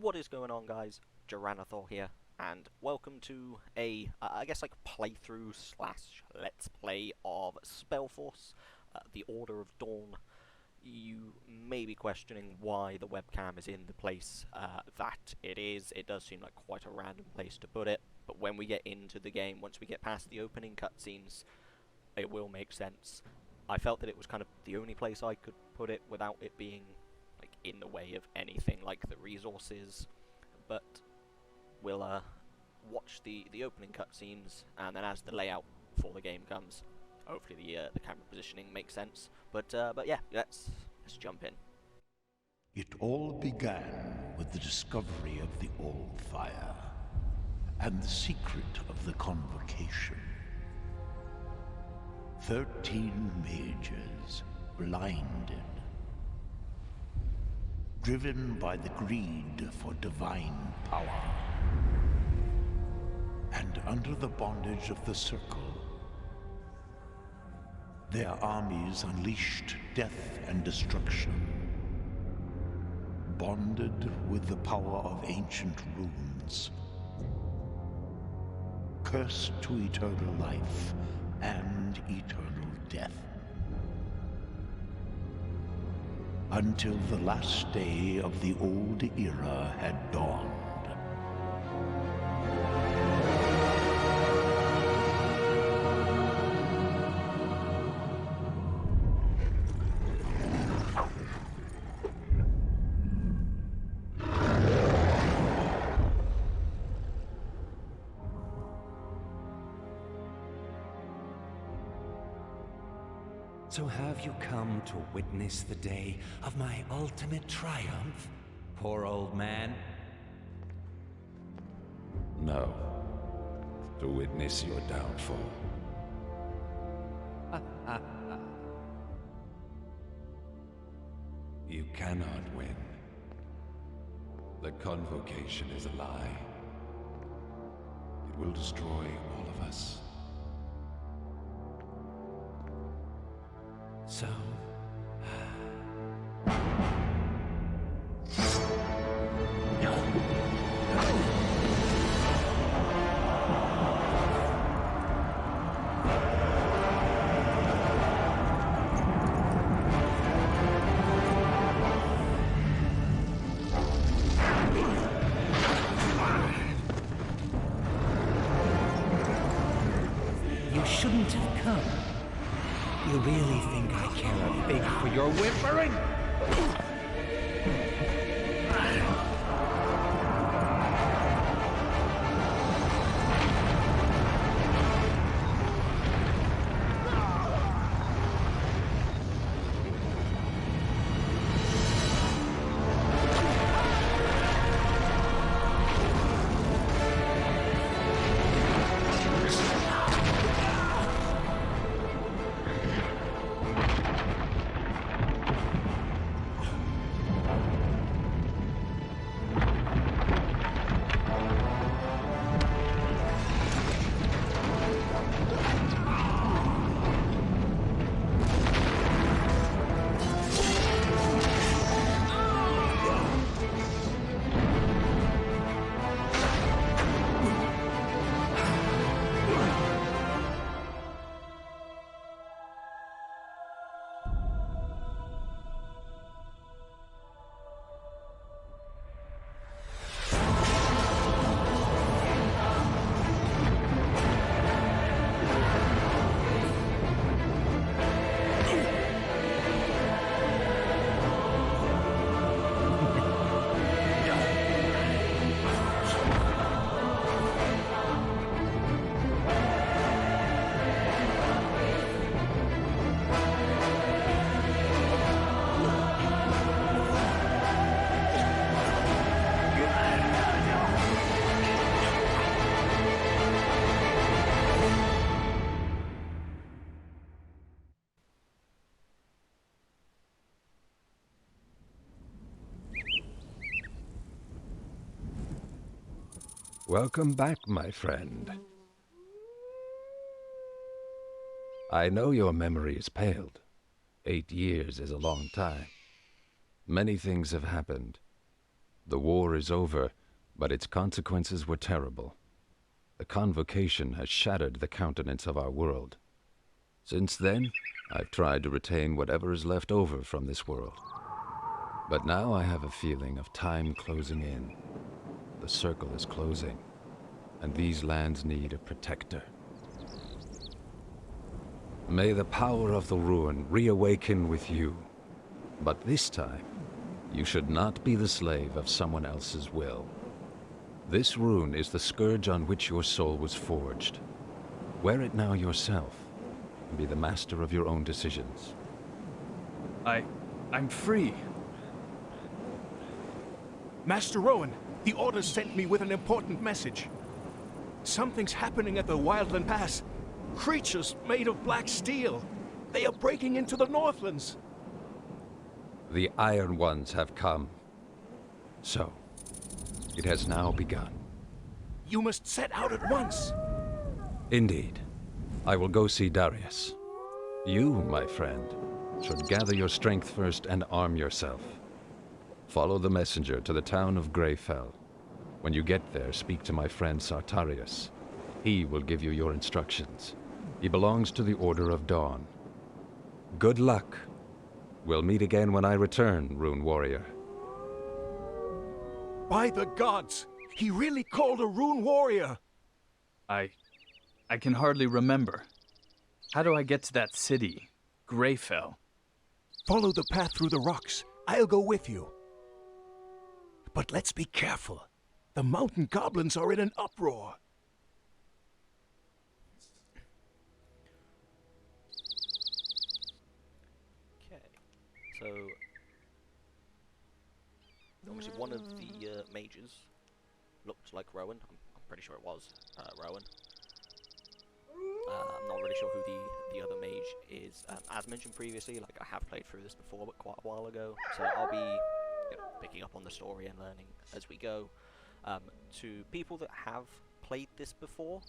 What is going on, guys? Duranathor here, and welcome to a, I guess, like playthrough slash let's play of Spellforce, the Order of Dawn. You may be questioning why the webcam is in the place that it is. It does seem like quite a random place to put it, but when we get into the game, once we get past the opening cutscenes, it will make sense. I felt that it was kind of the only place I could put it without it being like in the way of anything like the resources, but we'll watch the opening cutscenes, and then as the layout for the game comes, hopefully the camera positioning makes sense. But yeah, let's jump in. It all began with the discovery of the All-Fire and the secret of the Convocation. 13 mages, blinded, driven by the greed for divine power, and under the bondage of the Circle, their armies unleashed death and destruction, bonded with the power of ancient runes, cursed to eternal life and eternal death. Until the last day of the old era had dawned. So have you come to witness the day of my ultimate triumph, poor old man? No. To witness your downfall. You cannot win. The Convocation is a lie. It will destroy all of us. So... You shouldn't have come. You really think I care a fig for your whimpering? Welcome back, my friend. I know your memory is paled. 8 years is a long time. Many things have happened. The war is over, but its consequences were terrible. The Convocation has shattered the countenance of our world. Since then, I've tried to retain whatever is left over from this world. But now I have a feeling of time closing in. The circle is closing, and these lands need a protector. May the power of the ruin reawaken with you. But this time, you should not be the slave of someone else's will. This rune is the scourge on which your soul was forged. Wear it now yourself, and be the master of your own decisions. I'm free. Master Rowan, the Order sent me with an important message. Something's happening at the Wildland Pass. Creatures made of black steel. They are breaking into the Northlands. The Iron Ones have come. So, it has now begun. You must set out at once. Indeed. I will go see Darius. You, my friend, should gather your strength first and arm yourself. Follow the messenger to the town of Greyfell. When you get there, speak to my friend Sartarius. He will give you your instructions. He belongs to the Order of Dawn. Good luck. We'll meet again when I return, Rune Warrior. By the gods! He really called a Rune Warrior! I can hardly remember. How do I get to that city, Greyfell? Follow the path through the rocks. I'll go with you. But let's be careful. The mountain goblins are in an uproar. Okay, so obviously one of the mages looked like Rowan. I'm pretty sure it was Rowan. I'm not really sure who the other mage is. As mentioned previously, like I have played through this before, but quite a while ago, so I'll be picking up on the story and learning as we go. To people that have played this before,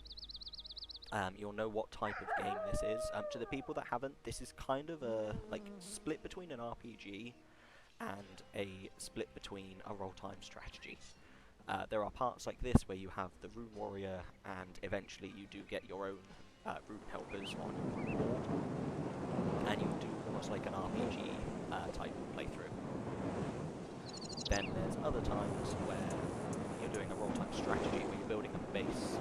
you'll know what type of game this is. To the people that haven't, this is kind of a split between an RPG and a split between a roll-time strategy. There are parts like this where you have the Rune Warrior, and eventually you do get your own Rune Helpers on your Rune board, and you do almost like an RPG type playthrough. Then there's other times where you're doing a roll-time strategy where you're building up a base,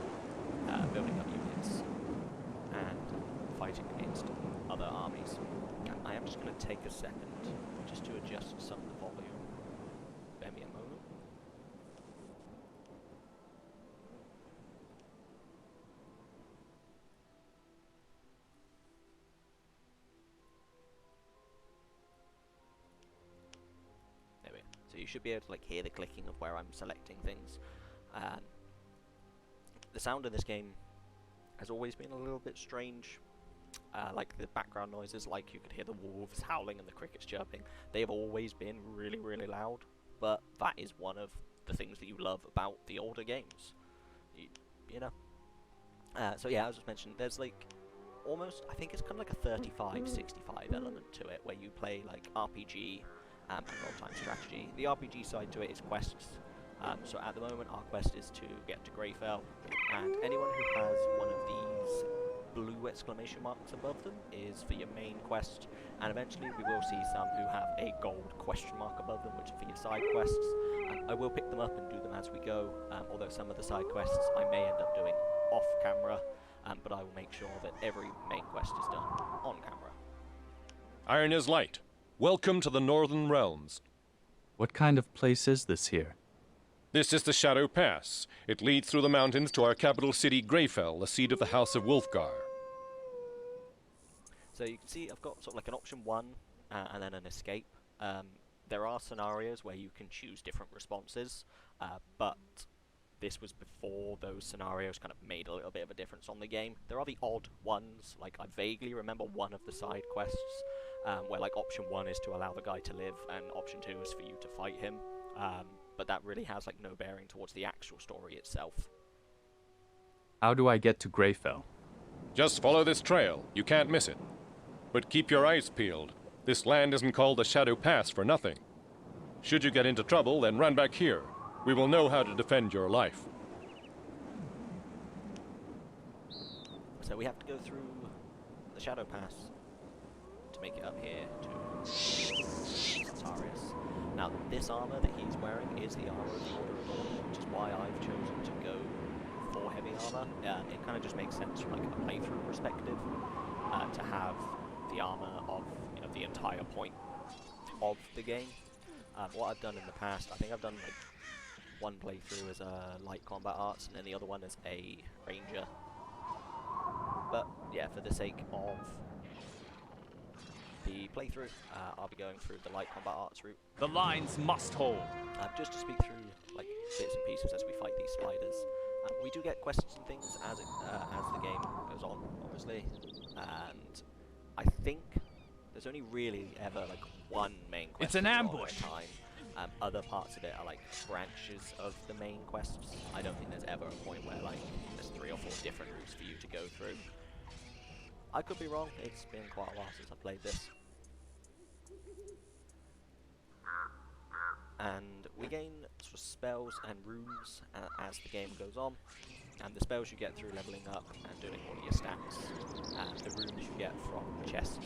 building up units, and fighting against other armies. I am just going to take a second just to adjust some of the volume. Bear me a moment. There we go. So you should be able to hear the clicking of where I'm selecting things. The sound in this game has always been a little bit strange. Like the background noises, like you could hear the wolves howling and the crickets chirping. They have always been really, really loud, but that is one of the things that you love about the older games. You know? So yeah, as I just mentioned, there's almost, I think it's kind of like a 35-65 element to it, where you play RPG and roll-time strategy. The RPG side to it is quests. So at the moment our quest is to get to Greyfell, and anyone who has one of these blue exclamation marks above them is for your main quest, and eventually we will see some who have a gold question mark above them, which are for your side quests. I will pick them up and do them as we go, although some of the side quests I may end up doing off camera, but I will make sure that every main quest is done on camera. Iron is light. Welcome to the Northern Realms. What kind of place is this here? This is the Shadow Pass. It leads through the mountains to our capital city, Greyfell, the seat of the House of Wulfgar. So you can see I've got sort of an option 1 and then an escape. There are scenarios where you can choose different responses, but this was before those scenarios kind of made a little bit of a difference on the game. There are the odd ones, I vaguely remember one of the side quests, where option 1 is to allow the guy to live, and option 2 is for you to fight him. But that really has no bearing towards the actual story itself. How do I get to Greyfell? Just follow this trail. You can't miss it. But keep your eyes peeled. This land isn't called the Shadow Pass for nothing. Should you get into trouble, then run back here. We will know how to defend your life. So we have to go through the Shadow Pass to make it up here to Sarius. Now, this armor that he's wearing is the armor of the Order of Dawn, which is why I've chosen to go for heavy armor. It kind of just makes sense from like a playthrough perspective to have the armor of the entire point of the game. What I've done in the past, I think I've done like one playthrough as a light combat arts, and then the other one as a ranger. But yeah, for the sake of the playthrough, I'll be going through the light combat arts route. The lines must hold. Just to speak through like bits and pieces as we fight these spiders. We do get quests and things as the game goes on, obviously, and I think there's only really ever like one main quest. It's an ambush. At a time. Other parts of it are like branches of the main quests. I don't think there's ever a point where like there's 3 or 4 different routes for you to go through. I could be wrong. It's been quite a while since I played this. And we gain sort of spells and runes as the game goes on. And the spells you get through leveling up and doing all of your stats. And the runes you get from chests.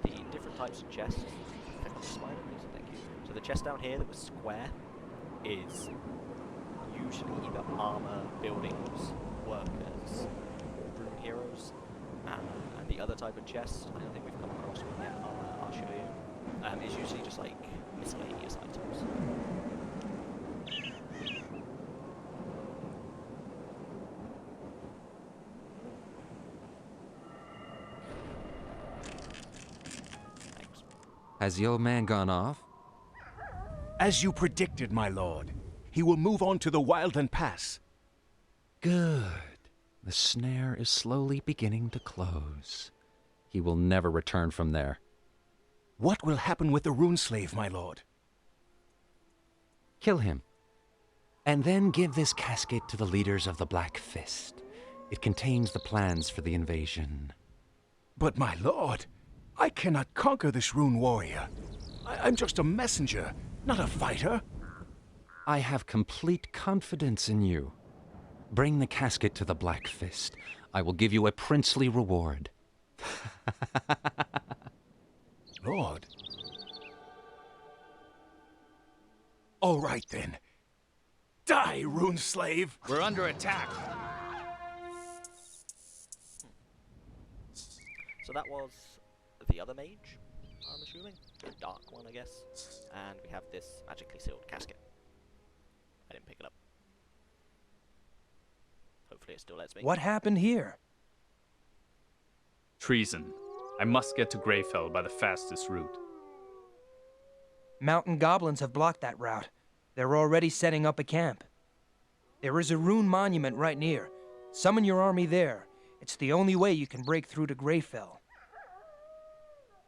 The different types of chests. Click on the spider, please. Thank you. So the chest down here that was square is usually either armor, buildings, workers, or rune heroes. And the other type of chest, I don't think we've come across one yet. I'll show you. It's usually just like miscellaneous items. Thanks. Has the old man gone off? As you predicted, my lord. He will move on to the Wildland Pass. Good. The snare is slowly beginning to close. He will never return from there. What will happen with the rune slave, my lord? Kill him. And then give this casket to the leaders of the Black Fist. It contains the plans for the invasion. But my lord, I cannot conquer this rune warrior. I'm just a messenger, not a fighter. I have complete confidence in you. Bring the casket to the Black Fist. I will give you a princely reward. Lord. All right then. Die, rune slave! We're under attack. So that was the other mage, I'm assuming. The dark one, I guess. And we have this magically sealed casket. I didn't pick it up. Hopefully it still lets me. What happened here? Treason. I must get to Greyfell by the fastest route. Mountain goblins have blocked that route. They're already setting up a camp. There is a rune monument right near. Summon your army there. It's the only way you can break through to Greyfell.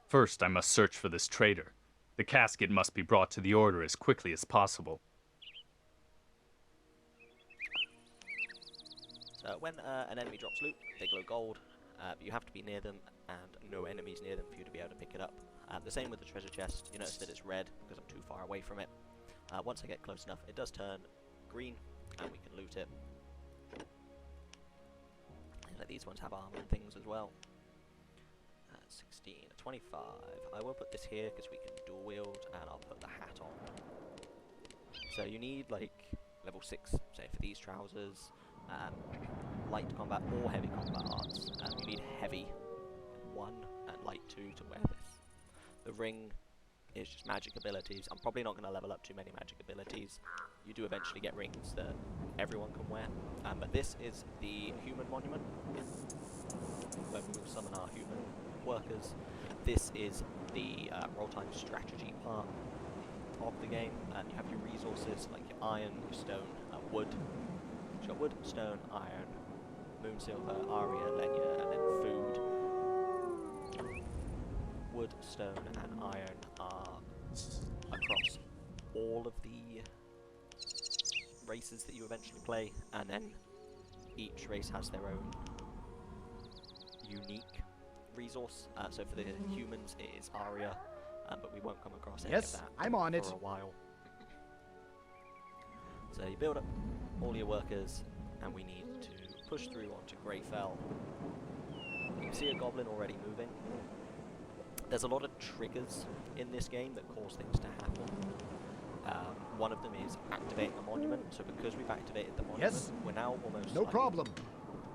First, I must search for this traitor. The casket must be brought to the Order as quickly as possible. So when an enemy drops loot, they glow gold, but you have to be near them and no enemies near them for you to be able to pick it up. The same with the treasure chest. You notice that it's red because I'm too far away from it. Once I get close enough, it does turn green and we can loot it. And these ones have armor and things as well. 16, 25. I will put this here because we can dual wield, and I'll put the hat on. So you need like level 6, say for these trousers, light combat or heavy combat arts. You need heavy 1 and light 2 to wear this. The ring is just magic abilities. I'm probably not going to level up too many magic abilities. You do eventually get rings that everyone can wear. But this is the human monument, where we will summon our human workers. This is the roll time strategy part of the game. You have your resources like your iron, your stone, wood. So wood, stone, iron, moon silver, aria, lenya, and then food. Wood, stone, and iron are across all of the races that you eventually play, and then each race has their own unique resource. So for the humans it is aria, but we won't come across any of that I'm on for it. a while. So you build up all your workers, and we need to push through onto Greyfell. You can see a goblin already moving. There's a lot of triggers in this game that cause things to happen. One of them is activating a monument, so because we've activated the monument, we're now almost No problem.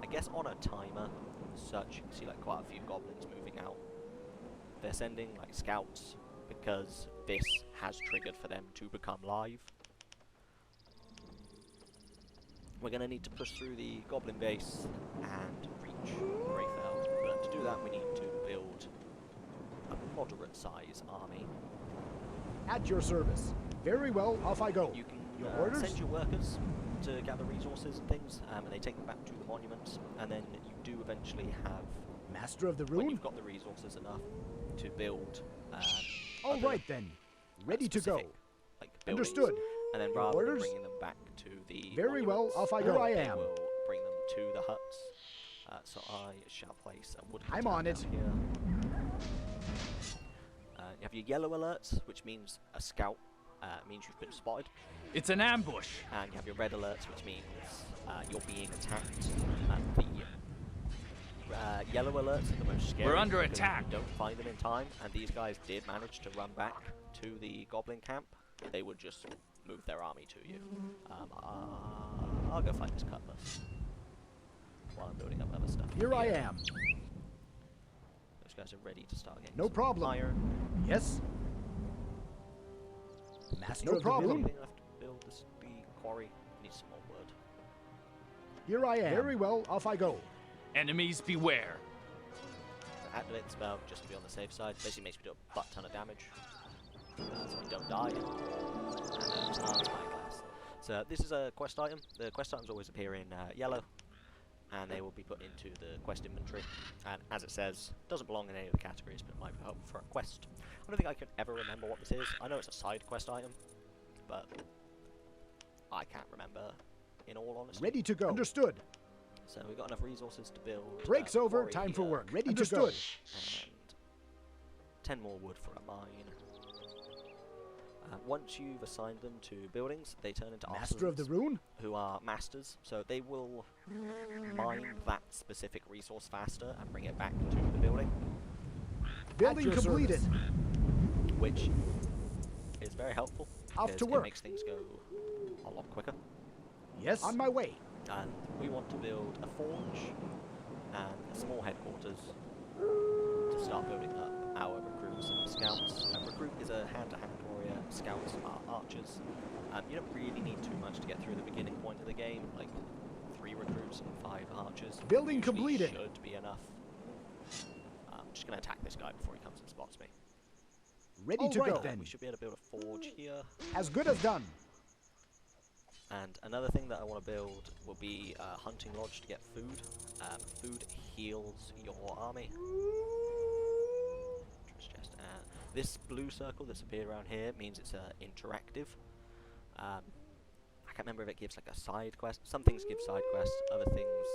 I guess on a timer as such. You can see like quite a few goblins moving out. They're sending like scouts because this has triggered for them to become live. We're going to need to push through the goblin base and reach Greyfell, but to do that we need to build a moderate size army. At your service. Very well, off I go. You can Your orders? send your workers to gather resources and things, and they take them back to the monuments, and then you do eventually have, Master of the when Rune? you've got the resources enough to build All other, right then. Ready to go. specific, like, buildings, Understood. and then Your rather orders? than bringing them back to the Very well, monuments, off I go. Here I they am. will bring them to the huts. So I shall place a wood hut I'm on down it. here. You have your yellow alerts, which means a scout. Means you've been spotted. It's an ambush. And you have your red alerts, which means you're being attacked. The yellow alerts are the most scary. We're under because attack. You don't find them in time, and these guys did manage to run back to the goblin camp. They would just move their army to you. I'll go find this cutlass while I'm building up other stuff. Here I am. Those guys are ready to start getting No some problem. iron. Yes. Master No of the Rune? Anything left to build this the quarry? Needs some more wood. Here I am. Very well, off I go. Enemies beware. Activate the spell just to be on the safe side. Basically makes me do a butt ton of damage. So I don't die. And spyglass. So this is a quest item. The quest items always appear in yellow, and they will be put into the quest inventory. And as it says, doesn't belong in any of the categories, but it might be helpful for a quest. I don't think I can ever remember what this is. I know it's a side quest item, but I can't remember in all honesty. Ready to go. Understood. So we've got enough resources to build. Breaks over. quarry Time for here. work. Ready Understood. to go. And 10 more wood for a mine. Once you've assigned them to buildings, they turn into Master of the artisans, Rune? who are masters. So they will mine that specific resource faster and bring it back to the building, Building your completed. service. Which is very helpful Off because to it work. makes things go a lot quicker. Yes. On my way. And we want to build a forge and a small headquarters to start building up our recruits and scouts. A recruit is a hand-to-hand warrior, scouts are archers. You don't really need too much to get through the beginning point of the game, like 3 recruits and 5 archers. Building usually completed. should be enough. I'm just going to attack this guy before he comes and spots me. Ready to go. We should be able to build a forge here. As good as done. And another thing that I want to build will be a hunting lodge to get food. Food heals your army. This blue circle that's appeared around here means it's interactive. I can't remember if it gives like a side quest. Some things give side quests, other things,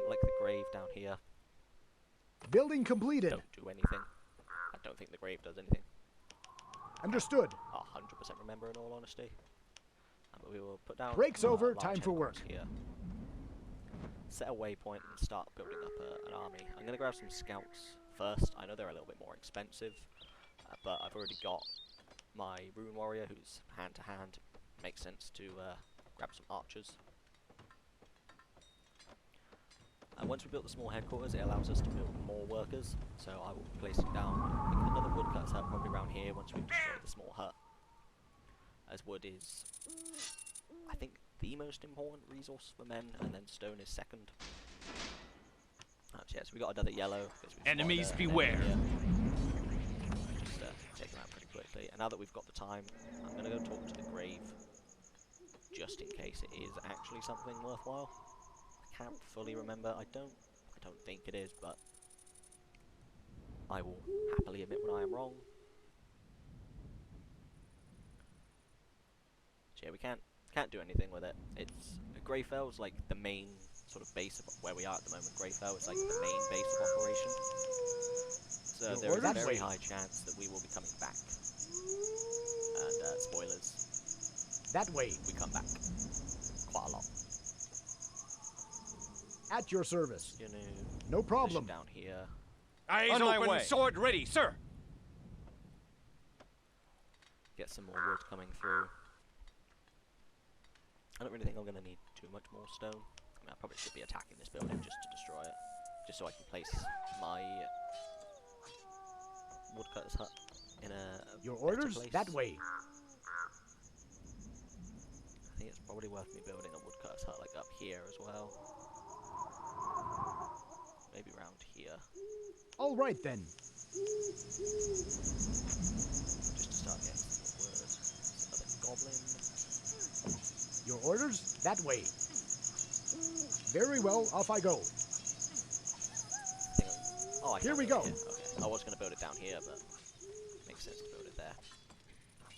like the grave down here, Building completed. don't do anything. I don't think the grave does anything. Understood. I'll 100% remember in all honesty. But we will put down Breaks over. large Time for work. headquarters here. Set a waypoint and start building up an army. I'm going to grab some scouts first. I know they're a little bit more expensive, but I've already got my rune warrior who's hand to hand. Makes sense to grab some archers. And once we built the small headquarters, it allows us to build more workers. So I will be placing down another woodcut hut probably around here once we've destroyed the small hut. As wood is, I think, the most important resource for men, and then stone is second. Actually, yes, we got another yellow. Enemies beware. Just take them out pretty quickly. And now that we've got the time, I'm going to go talk to the grave, just in case it is actually something worthwhile. I can't fully remember. I don't think it is, but I will happily admit when I am wrong. So yeah, we can't do anything with it. It's Greyfell's like the main sort of base of where we are at the moment. Greyfell is like the main base of operation. So there is a very high chance that we will be coming back. And spoilers. That way. We come back. At your service. Gonna No push problem. it down here. Eyes On my open, way. sword ready, sir. Get some more wood coming through. I don't really think I'm going to need too much more stone. I mean, I probably should be attacking this building just to destroy it. Just so I can place my woodcutter's hut in a Your better orders? place. That way. I think it's probably worth me building a woodcutter's hut like up here as well. Maybe around here. All right then. Just to start getting some more wood. Another goblin. Your orders? That way. Very well, off I go. Oh, I Here can we build go. it here. Okay. I was going to build it down here, but makes sense to build it there.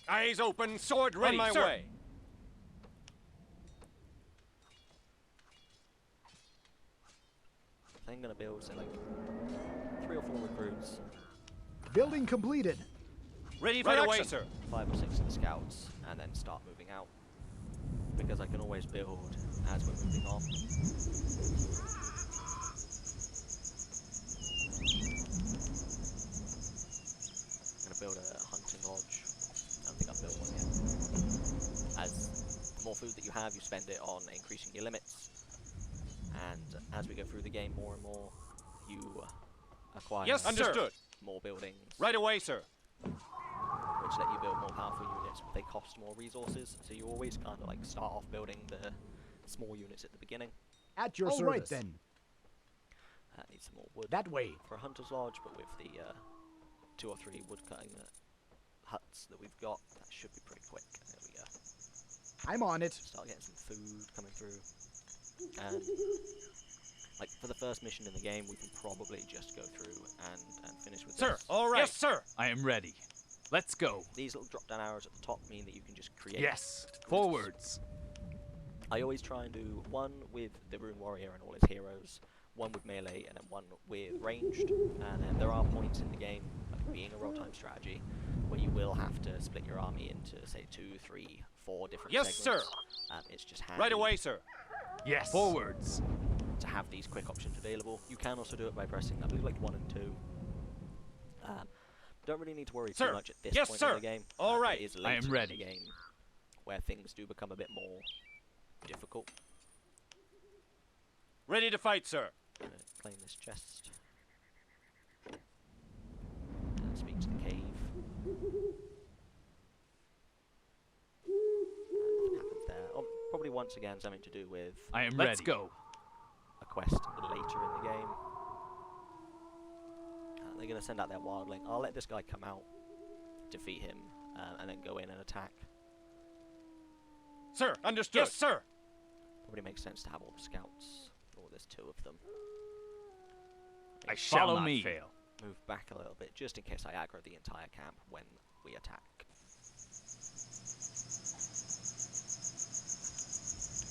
Eyes open, sword ready, On my sir. way. I think I'm going to build, say, like 3 or 4 recruits, Building completed. Ready for Right action. away, sir. 5 or 6 of the scouts, and then start moving out. Because I can always build as we're moving on. I'm going to build a hunting lodge. I don't think I've built one yet. As the more food that you have, you spend it on increasing your limits. And as we go through the game more and more, you acquire Yes, understood. more buildings, Right away, sir. which let you build more powerful units, but they cost more resources. So you always kind of like start off building the small units at the beginning. At your Oh, service. right Right then. Need some more wood That way. for a hunter's lodge, but with the 2 or 3 wood cutting huts that we've got, that should be pretty quick. There we go. I'm on it. Start getting some food coming through. And like for the first mission in the game, we can probably just go through and finish with Sir, this. all right. Yes, sir. I am ready. Let's go. These little drop down arrows at the top mean that you can just create. Yes. groups. Forwards. I always try and do one with the Rune Warrior and all his heroes, one with melee, and then one with ranged. And then there are points in the game, like being a roll-time strategy, where you will have to split your army into, say, 2, 3, 4 different Yes, segments. sir. It's just handy Right away, sir. Yes. Forwards. to have these quick options available. You can also do it by pressing, I believe, like 1 and 2. Don't really need to worry Sir. too much at this Yes, point sir. in the game. All right. It is I am later in ready. the game where things do become a bit more difficult. Ready to fight, sir. I'm gonna claim this chest. And speak to the cave. Nothing happens there. Oh, probably once again something to do with I am Let's ready. go. a quest later in the game. They're going to send out their wildling. I'll let this guy come out, defeat him, and then go in and attack. Sir, understood. Yes, sir. Probably makes sense to have all the scouts. Oh, there's 2 of them. I shall Follow not me. fail. Move back a little bit, just in case I aggro the entire camp when we attack.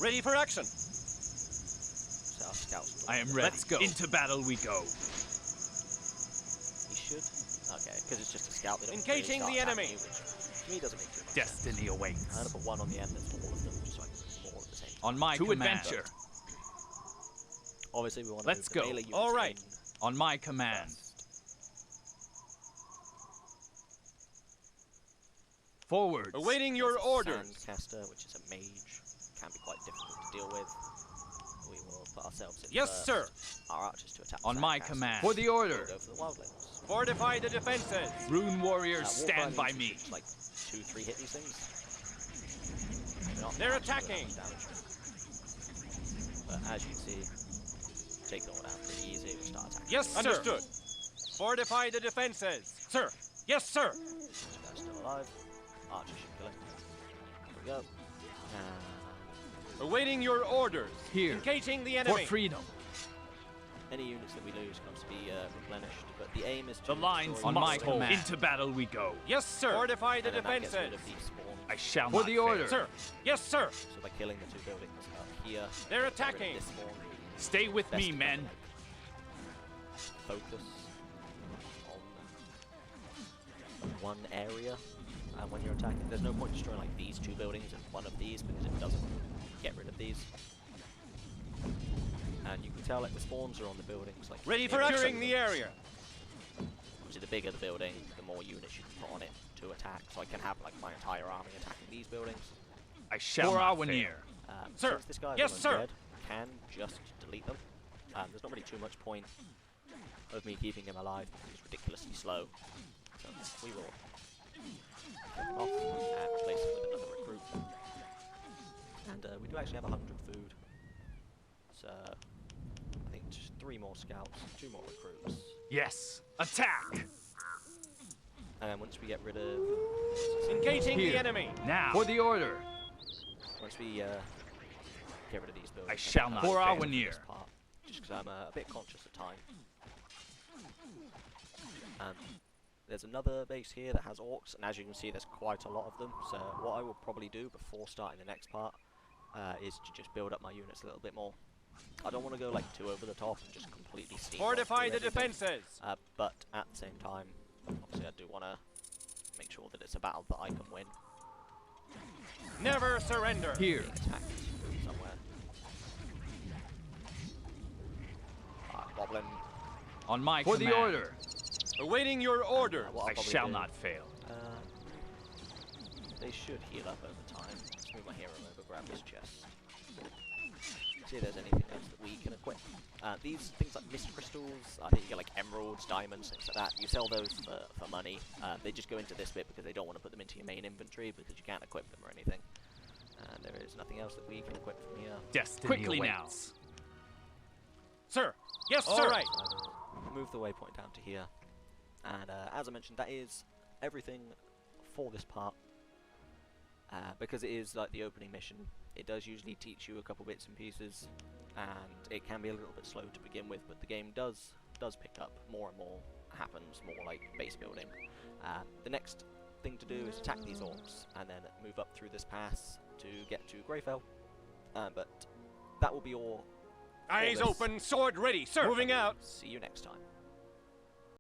Ready for action. So our scouts will I am do ready. that. Let's go. Into battle we go. He should. Okay, because it's just a scout. They don't Engaging really the start enemy. attacking you, which to me doesn't make too much sense. Destiny awaits. I'm gonna put 1 on the end that's all of them, just so I can put more at the same time. On my To command. adventure. Obviously, we want to Let's move the go. melee units All right. in On my command. first. Forwards. Awaiting your There's a orders. Sandcaster, which is a mage, can be quite difficult to deal with. We will put ourselves in Yes, first. sir. Our archers to attack. the On my Sandcaster. command. For the order. We'll go for the wildlings. Fortify the defenses. Rune warriors, War stand by Guardians me. should, like 2, 3 hit these things. Not They're much, but attacking. that much damage. But as you can see, take them all down pretty easy. We start attacking. Yes, them. understood. Fortify the defenses. Sir. Yes, sir. This guy's still alive. Archer should kill him. There we go. Awaiting your orders. Here. Engaging the For enemy. freedom. Any units that we lose can also be replenished, but the aim is to The lines destroy on my the command. Into battle we go. Yes, sir. Fortify the and then that gets rid defenses. of these spawns. I shall For not the fail. order. Sir. Yes, sir. So by killing the 2 buildings up here, They're get rid of attacking. this spawn, Stay with best me, to men. kind of, like, focus on one area, and when you're attacking, there's no point destroying like these 2 buildings and one of these because it doesn't get rid of these. And you can tell, like the spawns are on the buildings. Like Ready for near each securing other. the area. Obviously, the bigger the building, the more units you can put on it to attack. So I can have like my entire army attacking these buildings. I shall not fail. Sir. Since this guy's Yes, almost sir. dead, I can just delete them. There's not really too much point of me keeping him alive because he's ridiculously slow. So we will kill him off and replace him with another recruit. And we do actually have 100 food. So I think just 3 more scouts, 2 more recruits. Yes, attack! And then once we get rid of... Engaging Here. the enemy. Now, for the order. Once we get rid of these buildings... I shall not for fail. this part, just because I'm a bit conscious of time. There's another base here that has orcs, and as you can see there's quite a lot of them, so what I will probably do before starting the next part is to just build up my units a little bit more. I don't want to go like too over the top and just completely steamroll Fortify the through everything. defenses. But at the same time, obviously I do want to make sure that it's a battle that I can win. Never surrender. Here. Being attacked somewhere. Wobbling. On my command. For the order. Awaiting your order. What I'll I probably shall do, not fail. They should heal up over time. Let's move my hero over, grab this chest. See if there's anything else that we can equip. These things like mist crystals, I think you get like emeralds, diamonds, things like that. You sell those for money. They just go into this bit because they don't want to put them into your main inventory because you can't equip them or anything. And there is nothing else that we can equip from here. Destiny quickly awaits. Now. Sir. Yes, sir. Right. So I will move the waypoint down to here. And as I mentioned, that is everything for this part. Because it is like the opening mission, it does usually teach you a couple bits and pieces, and it can be a little bit slow to begin with, but the game does pick up. More and more happens, more like base building. The next thing to do is attack these orcs, and then move up through this pass to get to Greyfell. But that will be all. Eyes open, sword ready, sir. Moving out. See you next time.